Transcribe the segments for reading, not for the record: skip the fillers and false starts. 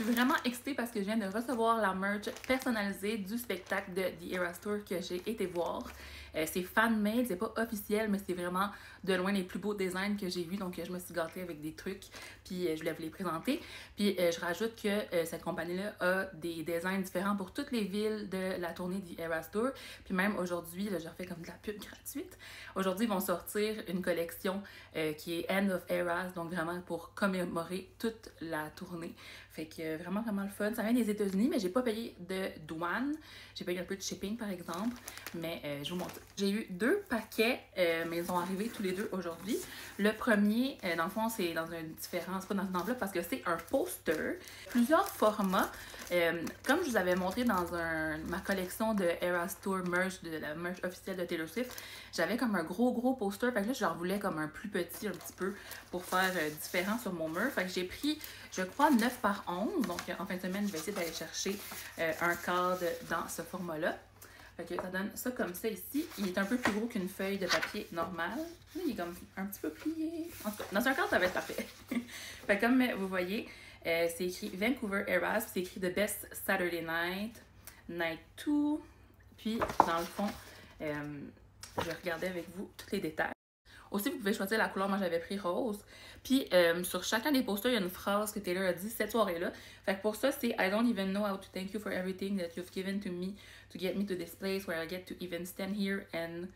Je suis vraiment excitée parce que je viens de recevoir la merch personnalisée du spectacle de The Eras Tour que j'ai été voir. C'est fan-made, c'est pas officiel, mais c'est vraiment de loin les plus beaux designs que j'ai vus. Donc, je me suis gâtée avec des trucs, puis je voulais vous les présenter. Puis, je rajoute que cette compagnie-là a des designs différents pour toutes les villes de la tournée The Eras Tour. Puis même aujourd'hui, je refais comme de la pub gratuite. Aujourd'hui, ils vont sortir une collection qui est End of Eras, donc vraiment pour commémorer toute la tournée. Fait que vraiment, vraiment le fun. Ça vient des États-Unis, mais j'ai pas payé de douane. J'ai payé un peu de shipping, par exemple. Mais je vous montre. J'ai eu 2 paquets, mais ils sont arrivés tous les 2 aujourd'hui. Le premier, dans le fond, c'est dans un différent, c'est pas dans une enveloppe parce que c'est un poster. Plusieurs formats. Comme je vous avais montré dans ma collection de Eras Tour merch, de la merch officielle de Taylor Swift, j'avais comme un gros poster. Fait que là, je leur voulais comme un plus petit un petit peu pour faire différent sur mon mur. Fait que j'ai pris, je crois, 9 par 11. Donc, en fin de semaine, je vais essayer d'aller chercher un cadre dans ce format-là. Fait que ça donne ça comme ça ici. Il est un peu plus gros qu'une feuille de papier normale. Il est comme un petit peu plié. En tout cas, dans un cadre, ça va être parfait. Fait que comme vous voyez, c'est écrit Vancouver Eras. C'est écrit The Best Saturday Night, Night 2. Puis, dans le fond, je vais regarder avec vous tous les détails. Aussi, vous pouvez choisir la couleur. Moi, j'avais pris rose. Puis, sur chacun des posters, il y a une phrase que Taylor a dit cette soirée-là. Fait que pour ça, c'est I don't even know how to thank you for everything that you've given to me to get me to this place where I get to even stand here and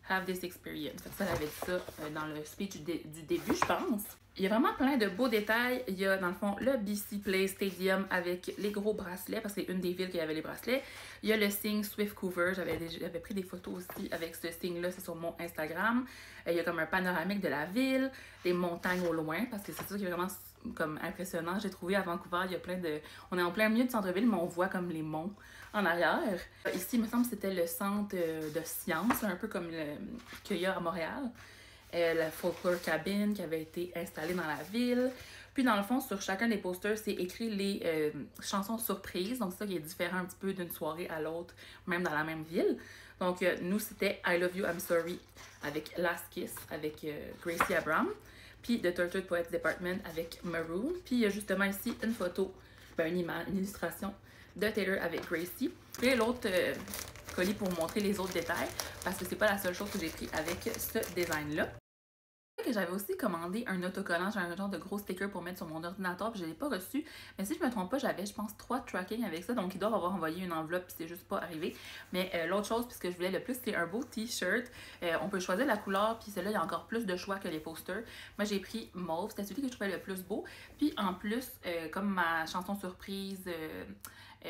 have this experience. Fait que ça, elle avait dit ça dans le speech du début, je pense. Il y a vraiment plein de beaux détails. Il y a, dans le fond, le BC Place Stadium avec les gros bracelets, parce que c'est une des villes qui avait les bracelets. Il y a le signe Swiftcouver. J'avais pris des photos aussi avec ce signe-là, c'est sur mon Instagram. Il y a comme un panoramique de la ville, des montagnes au loin, parce que c'est ça qui est vraiment comme impressionnant. J'ai trouvé à Vancouver, il y a plein de... On est en plein milieu du centre-ville, mais on voit comme les monts en arrière. Ici, il me semble que c'était le centre de sciences, un peu comme qu'il y a à Montréal. La folklore cabin qui avait été installée dans la ville. Puis dans le fond, sur chacun des posters, c'est écrit les chansons surprises. Donc ça qui est différent un petit peu d'une soirée à l'autre, même dans la même ville. Donc nous, c'était I Love You, I'm Sorry avec Last Kiss avec Gracie Abrams. Puis The Tortured Poets Department avec Maroon. Puis il y a justement ici une photo, une image, une illustration de Taylor avec Gracie. Puis l'autre colis pour vous montrer les autres détails, parce que c'est pas la seule chose que j'ai pris avec ce design-là. J'avais aussi commandé un autocollant, j'ai un genre de gros sticker pour mettre sur mon ordinateur, puis je l'ai pas reçu. Mais si je me trompe pas, j'avais, je pense, 3 tracking avec ça, donc ils doivent avoir envoyé une enveloppe, puis c'est juste pas arrivé. Mais l'autre chose, puisque je voulais le plus, c'est un beau t-shirt. On peut choisir la couleur, puis celui-là, il y a encore plus de choix que les posters. Moi, j'ai pris mauve, c'était celui que je trouvais le plus beau. Puis en plus, comme ma chanson surprise,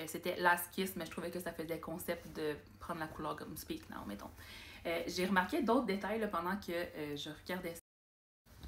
c'était Last Kiss, mais je trouvais que ça faisait concept de prendre la couleur comme Speak Now, mettons. J'ai remarqué d'autres détails là, pendant que je regardais ça.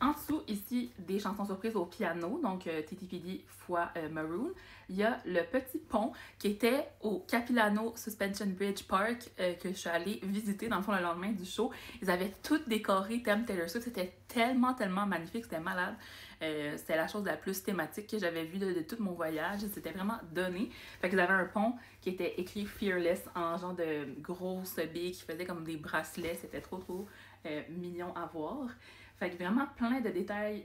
En dessous, ici, des chansons surprises au piano, donc TTPD fois Maroon. Il y a le petit pont qui était au Capilano Suspension Bridge Park que je suis allée visiter dans le fond le lendemain du show. Ils avaient tout décoré thème Taylor Swift. C'était tellement magnifique, c'était malade. C'était la chose la plus thématique que j'avais vue de tout mon voyage. C'était vraiment donné. Fait qu'ils avaient un pont qui était écrit Fearless en genre de grosses billes qui faisaient comme des bracelets. C'était trop mignon à voir. Fait que vraiment plein de détails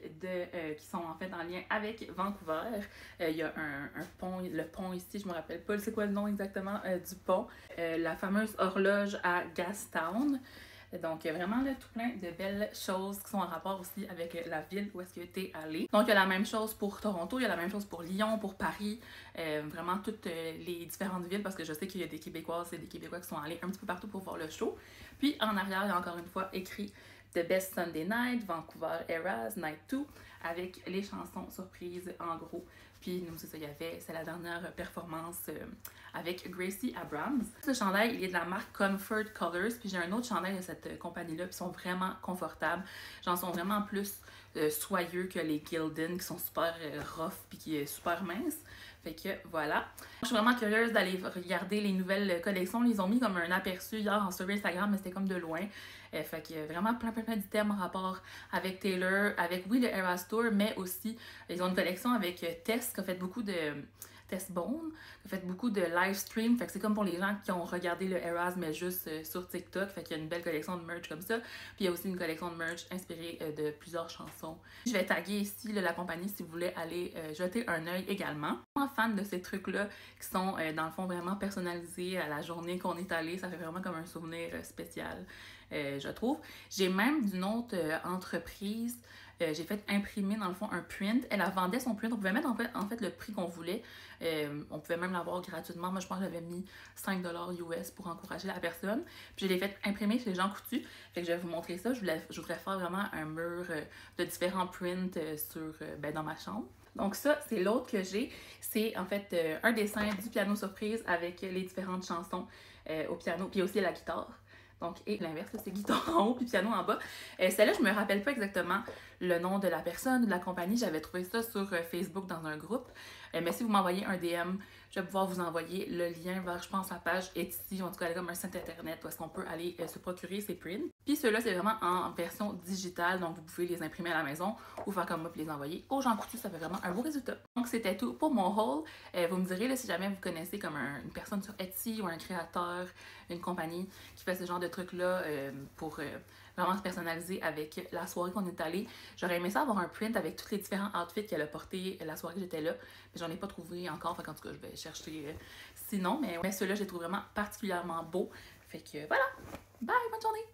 qui sont en fait en lien avec Vancouver. Il y a un pont, le pont ici, je me rappelle pas c'est quoi le nom exactement du pont. La fameuse horloge à Gastown. Donc, vraiment là, tout plein de belles choses qui sont en rapport aussi avec la ville où est-ce que tu es allé. Donc, il y a la même chose pour Toronto, il y a la même chose pour Lyon, pour Paris, vraiment toutes les différentes villes parce que je sais qu'il y a des Québécoises et des Québécois qui sont allés un petit peu partout pour voir le show. Puis, en arrière, il y a encore une fois écrit The Best Sunday Night, Vancouver Eras, Night 2, avec les chansons surprises en gros. Puis nous, c'est ça, c'est la dernière performance avec Gracie Abrams. Ce chandail, il est de la marque Comfort Colors, puis j'ai un autre chandail de cette compagnie-là, puis ils sont vraiment confortables. J'en sont vraiment plus soyeux que les Gildan, qui sont super rough, puis qui est super minces. Fait que voilà. Je suis vraiment curieuse d'aller regarder les nouvelles collections. Ils ont mis comme un aperçu hier en story Instagram, mais c'était comme de loin. Fait que vraiment plein d'items en rapport avec Taylor, avec oui le Eras Tour, mais aussi ils ont une collection avec Tess qui a fait beaucoup de Tess Bone, qui a fait beaucoup de live stream. Fait que c'est comme pour les gens qui ont regardé le Eras, mais juste sur TikTok. Fait qu'il y a une belle collection de merch comme ça. Puis il y a aussi une collection de merch inspirée de plusieurs chansons. Je vais taguer ici la compagnie si vous voulez aller jeter un œil également. Je suis fan de ces trucs-là qui sont dans le fond vraiment personnalisés à la journée qu'on est allé. Ça fait vraiment comme un souvenir spécial, je trouve. J'ai même d'une autre entreprise. J'ai fait imprimer dans le fond un print. Elle vendait son print. On pouvait mettre en fait le prix qu'on voulait. On pouvait même l'avoir gratuitement. Moi, je pense que j'avais mis 5$ US pour encourager la personne. Puis je l'ai fait imprimer chez Jean Coutu. Fait que je vais vous montrer ça. Je voudrais faire vraiment un mur de différents prints dans ma chambre. Donc ça, c'est l'autre que j'ai. C'est en fait un dessin du piano surprise avec les différentes chansons au piano. Puis aussi la guitare. Donc, et l'inverse, c'est guitare en haut puis piano en bas. Celle-là, je me rappelle pas exactement le nom de la personne ou de la compagnie. J'avais trouvé ça sur Facebook dans un groupe. Mais si vous m'envoyez un DM, je vais pouvoir vous envoyer le lien vers, je pense, la page Etsy, ou en tout cas, comme un site internet où est-ce qu'on peut aller se procurer ces prints. Puis ceux-là, c'est vraiment en version digitale, donc vous pouvez les imprimer à la maison ou faire comme moi puis les envoyer aux Jean Coutu. Ça fait vraiment un beau résultat. Donc, c'était tout pour mon haul. Vous me direz là, si jamais vous connaissez comme une personne sur Etsy ou un créateur, une compagnie qui fait ce genre de trucs-là pour vraiment se personnaliser avec la soirée qu'on est allé. J'aurais aimé ça avoir un print avec tous les différents outfits qu'elle a portés la soirée que j'étais là. Mais j'en ai pas trouvé encore. Fait qu'en tout cas, je vais chercher sinon. Mais ceux-là, je les trouve vraiment particulièrement beaux. Fait que voilà. Bye, bonne journée!